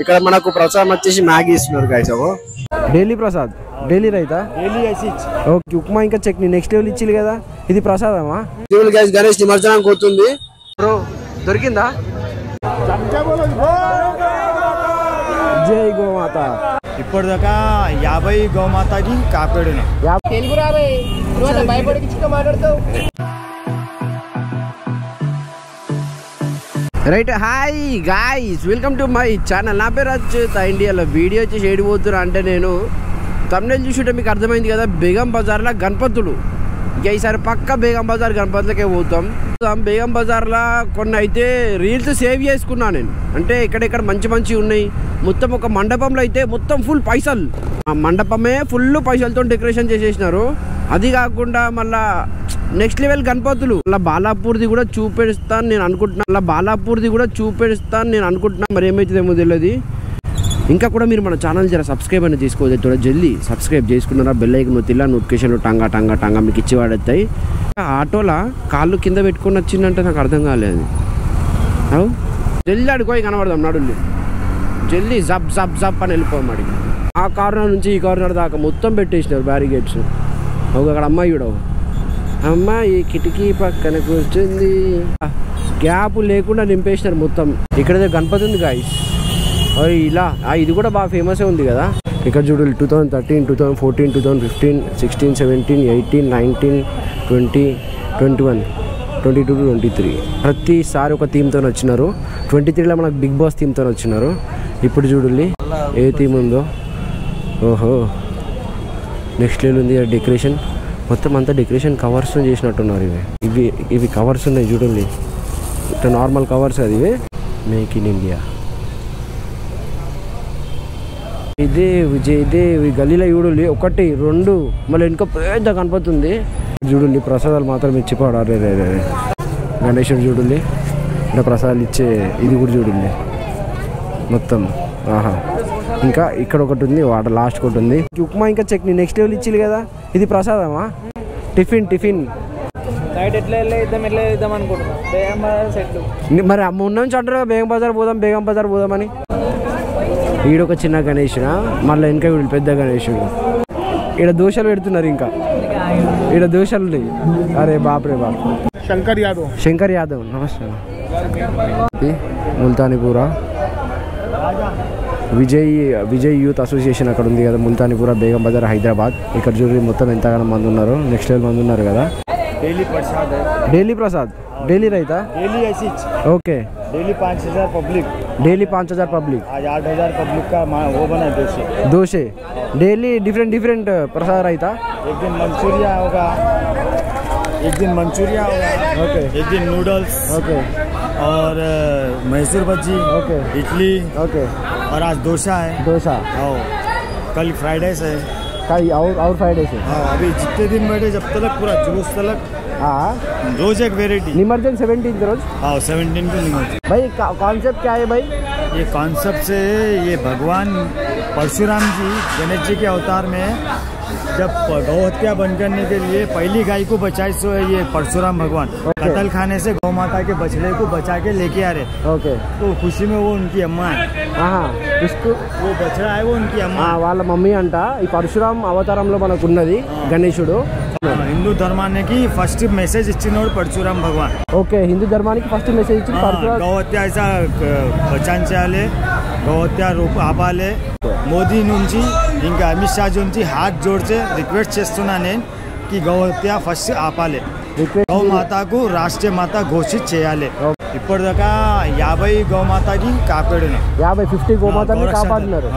ఇక్కడ మనకు ప్రసాదం వచ్చేసి మ్యాగీ ఇస్తున్నారు guys. Daily Prasad, daily raita, okay. Upma ఇంకా చట్నీ నెక్స్ట్ లెవెల్ ఇచ్చి కదా. ఇది ప్రసాదమా? గైస్ గణేష్ నిమజ్జనం పోతుంది బ్రో. దొరికిందా? జై గోమాత. ఇప్పటిదాకా 50 గోమాతకి కాపాడు. Right, hi guys, welcome to my channel. నా పేరు అచ్యుత్. ఇండియాలో వీడియో వచ్చి ఏడిపోతున్నా అంటే నేను తమిళ చూసుంటే మీకు అర్థమైంది కదా, బేగం బజార్లో గణపతులు. ఇక ఈసారి పక్క బేగం బజార్ గణపతులకే పోతాం. బేగం బజార్లో కొన్ని అయితే రీల్స్ సేవ్ చేసుకున్నా నేను. అంటే ఇక్కడెక్కడ మంచి మంచి ఉన్నాయి. మొత్తం ఒక మండపంలో అయితే మొత్తం ఫుల్ పైసలు, ఆ మండపమే ఫుల్ పైసలతో డెకరేషన్ చేసేసినారు. అది కాకుండా మళ్ళా నెక్స్ట్ లెవెల్ గణపతులు. అలా బాలాపూర్ది కూడా చూపెడుస్తాను నేను అనుకుంటున్నా. మరి ఏమవుతుందేమో తెలియదు. ఇంకా కూడా మీరు మన ఛానల్ జర సబ్స్క్రైబ్ అనేది చేసుకోవచ్చు. త్వరగా జల్దీ సబ్స్క్రైబ్ చేసుకున్నారా, బెల్ ఐకాన్ నొత్తిలా నోటిఫికేషన్లు టంగా టంగా టంగా మీకు ఇచ్చి వాడతాయి. ఆటోలా కాళ్ళు కింద పెట్టుకొని వచ్చిందంటే నాకు అర్థం కాలేదు. అవు జల్దీ అడుకోయి కనబడదాం నడుల్లి, జల్దీ జబ్ జబ్ జబ్ అని వెళ్ళిపోమాడి. ఆ కార్నర్ నుంచి ఈ కార్నర్ దాకా మొత్తం పెట్టేసినారు బ్యారిగేట్స్. అక్కడ అమ్మాయి కూడా, అమ్మాయి కిటికీ పక్కన కూర్చుంది. గ్యాప్ లేకుండా నింపేసినారు మొత్తం. ఇక్కడ గణపతి ఉంది గాయ్స్. ఇలా ఇది కూడా బాగా ఫేమస్ ఉంది కదా. ఇక్కడ చూడు 2013, 2014, 2015, 16, 17, 18, 19, 20, 21, 22, 23 ప్రతిసారి ఒక థీమ్తో వచ్చినారు. 23లో మనకు బిగ్ బాస్ థీమ్తో వచ్చినారు. ఇప్పుడు చూడండి ఏ థీమ్ ఉందో. ఓహో, నెక్స్ట్ లెవెల్ ఉంది డెకరేషన్. మొత్తం అంతా డెకరేషన్ కవర్స్ చేసినట్టున్నారు. ఇవి కవర్స్ ఉన్నాయి చూడండి. ఇట్లా నార్మల్ కవర్స్ అది. ఇవి మేక్ ఇన్ ఇండియా. ఇదే గల్లీలో చూడండి 1, 2 మళ్ళీ ఇంకా పెద్ద కనపడుతుంది. చూడండి ప్రసాదాలు మాత్రం ఇచ్చిపోడారు. గణేశుడు చూడండి, ఇలా ప్రసాదాలు ఇచ్చే ఇది కూడా చూడండి మొత్తం. ఆహా, ఇంకా ఇక్కడ ఒకటి ఉంది, వాటర్ లాస్ట్ ఒకటి ఉంది. ఉప్మా ఇంకా చట్నీ నెక్స్ట్ లెవెల్ ఇచ్చి కదా. ఇది ప్రసాదమా? టిఫిన్ మరి మొన్న నుంచి అంటారు బేగం బజార్ పోదామని. ఈడొక చిన్న గణేషుడా, మళ్ళీ వెనక వీడు పెద్ద గణేషుడు. ఈడ దోశలు పెడుతున్నారు. ఇంకా ఈడ దోశలు ఉన్నాయి. అరే బాప్ రే బాప్. శంకర్ యాదవ్ నమస్తే. ముల్తానీపూర విజయ్ యూత్ అసోసియేషన్ అక్కడ ఉంది కదా, ముల్తానీపూర బేగం బజార్ హైదరాబాద్. ఇక్కడ చూడండి మొత్తం ఎంతగానో మంది ఉన్నారు. నెక్స్ట్ లెవెల్ మంది ఉన్నారు కదా. Daily Prasad, daily raita, okay. Daily 5000 public, daily 5000 public, आज 8000 पब्लिक का वो बना दोसे डेली डिफरेंट प्रसाद रहता. एक दिन मंचूरिया होगा, ओके. एक दिन नूडल्स, ओके. और मैसूर बज्जी, ओके. इडली, ओके. और आज डोसा है. कल फ्राइड राइस है. और फ्राइड राइस है. अभी जितने दिन बैठे जब तक पूरा जुलूस तक. हाँ, रोज एक वेराइटी. निमज्जन 17 रोज. 17 को निमज्जन. भाई कॉन्सेप्ट क्या है भाई? ये कॉन्सेप्ट से ये भगवान परशुराम जी गणेश जी के अवतार में जब गौ हत्या बंद करने के लिए पहली गाय को बचाए, सो ये परशुराम भगवान कत्ल खाने से गौ माता के बछड़े को बचा के लेके आ रहे. ओके. तो खुशी में वो उनकी अम्मा है. उसको वो बछड़ा है, वो उनकी अम्मा వాళ్ళ మమ్మీ అంట. ఈ పరశురామ్ అవతారంలో మనకున్నది గణేశుడు. హిందూ ధర్మానికి ఫస్ట్ మెసేజ్ ఇచ్చినోడు పరశురామ్ భగవాన్. ఓకే, హిందూ ధర్మానికి ఫస్ట్ మెసేజ్ ఇచ్చింది పరశురామ్. గౌ హత్య ఐసా బచాంచాలే, గౌ హత్య ఆపాలే. మోదీ నుంచి ఇంకా అమిత్ షా నుంచి హాత్ జోడ్చే రిక్వెస్ట్ చేస్తున్నా నేను కి గౌ హత్య ఫస్ట్ ఆపాలే. గౌ మాతకు రాష్ట్రీయ మాత ఘోషిత్ చేయాలి. ఇప్పటిదాకా 50 గోమాతకి కాపాడు. 50 గోమాతని కాపాడినారు.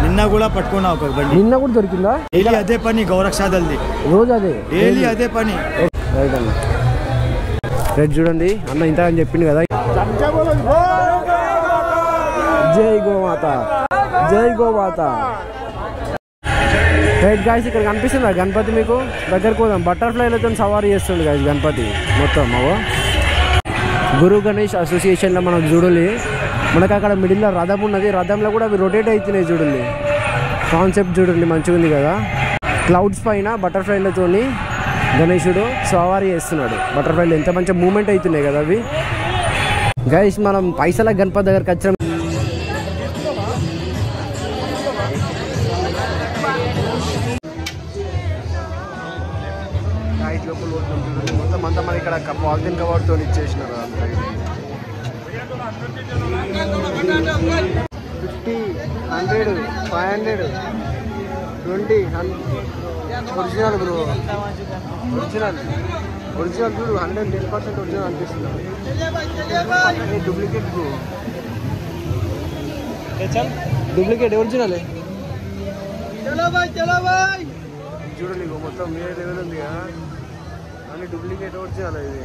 నిన్న కూడా పట్టుకున్నా ఒక బండి. నిన్న కూడా దొరికిందా? డైలీ అదే పని గౌరక్షా దల్ది, రోజు అదే, డైలీ అదే పని. రైట్ చూడండి అన్న ఇంత అని చెప్పింది కదా. జై గోమాత, జై గోమాత. రైట్ గాయ్స్, ఇక్కడ కనిపిస్తుందా గణపతి మీకు? దగ్గరకు పోదాం. బటర్ఫ్లైలతో సవారీ చేస్తుంది గాయ్స్ గణపతి మొత్తం. గురు గణేష్ అసోసియేషన్లో మనకు చూడాలి. మనకు అక్కడ మిడిల్లో రథం ఉన్నది. రథంలో కూడా అవి రొటేట్ అవుతున్నాయి చూడండి. కాన్సెప్ట్ చూడండి మంచిగా ఉంది కదా. క్లౌడ్స్ పైన బటర్ఫ్లైలతో గణేశుడు సవారీ చేస్తున్నాడు. బటర్ఫ్లైలు ఎంత మంచి మూమెంట్ అవుతున్నాయి కదా అవి. గైస్ మనం పైసల గణపతి దగ్గరకు వచ్చాం. మొత్తం అంతా మన ఇక్కడ పాలిథిన్ కవర్తో ఇచ్చేసినారు. 50, 100, 500, 20 original bro. ఒరిజినల్ చూడు 110% ఒరిజినల్ అనిపిస్తుంది. డూప్లికేట్ బ్రో, డూప్లికేట్ ఒరిజినల్ చూడండి. మొత్తం వేరే లెవెల్ ఉంది కదా, అన్ని డూప్లికేట్ ఒరిజినల్. ఇది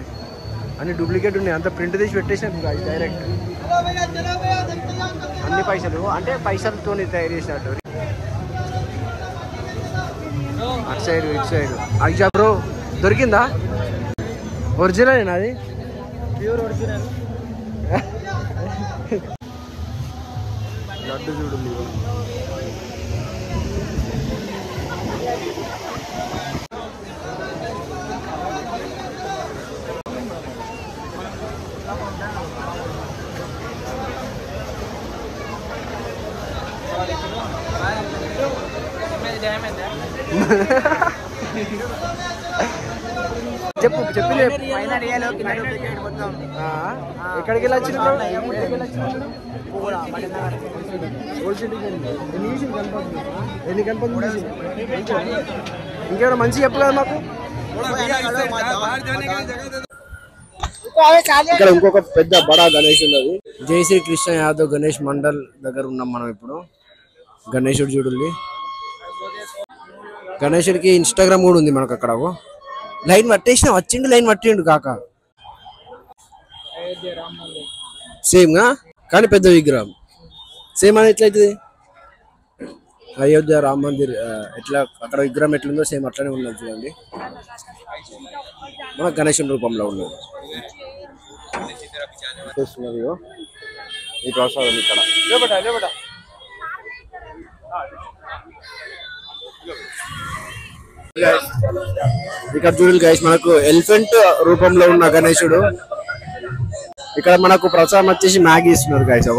అన్ని డూప్లికేట్ ఉన్నాయి, అంత ప్రింట్ తీసి పెట్టేసినట్టు డైరెక్ట్. అన్ని పైసలు అంటే పైసలతో తయారు చేసినట్టు. అటు సైడ్ ఇటు సైడ్ అయ్యా బ్రో దొరికిందా? ఒరిజినల్ అది, ప్యూర్ ఒరిజినల్ లడ్డు చూడండి. చెప్పు చెప్పి ఎక్కడికి వెళ్ళి వచ్చిన ఎన్ని కనపడుతుంది? ఇంకేమైనా మంచి చెప్పు కదా మాకు. ఇక్కడ ఇంకొక పెద్ద బడా గణేష్ ఉన్నది. జై శ్రీ కృష్ణ యాదవ్ గణేష్ మండల్ దగ్గర ఉన్నాం మనం ఇప్పుడు. గణేశుడు చూడండి. గణేశుడికి ఇన్స్టాగ్రామ్ కూడా ఉంది మనకు. అక్కడ లైన్ పట్టేసిన వచ్చిండు, లైన్ పట్టిండు కాక. సేమ్ గా కానీ పెద్ద విగ్రహం. సేమ్ అని ఎట్లయితుంది? అయోధ్య రామ్ మందిర్ ఎట్లా అక్కడ విగ్రహం ఎట్లుందో సేమ్ అట్లనే ఉన్నది చూడండి. మన గణేశుని రూపంలో ఉన్నది. ఈ ప్రసాదం ఇక్కడ ఇక్కడ చూడండి గైస్, మనకు ఎలిఫెంట్ రూపంలో ఉన్న గణేశుడు. ఇక్కడ మనకు ప్రసాదం వచ్చేసి మ్యాగీ ఇస్తున్నారు గైస్.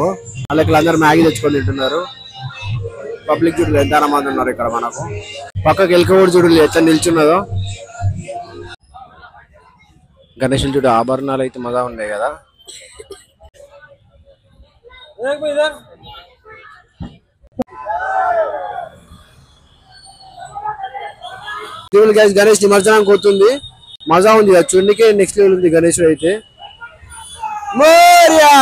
వాళ్ళకి అందరూ మ్యాగీ తెచ్చుకొని తింటున్నారు. పబ్లిక్ చూడలేదు ఎంత మంది ఉన్నారు ఇక్కడ. మనకు పక్కకి ఎలుక కూడా చూడలేదు ఎట్లా నిల్చున్నదో. గణేశుడు చూడు ఆభరణాలు అయితే మజా ఉన్నాయి కదా. గణేష్ నిమజ్జనానికి పోతుంది, మజా ఉంది చూడనికే. నెక్స్ట్ లెవెల్ ఉంది గణేశుడు అయితే. మోరియా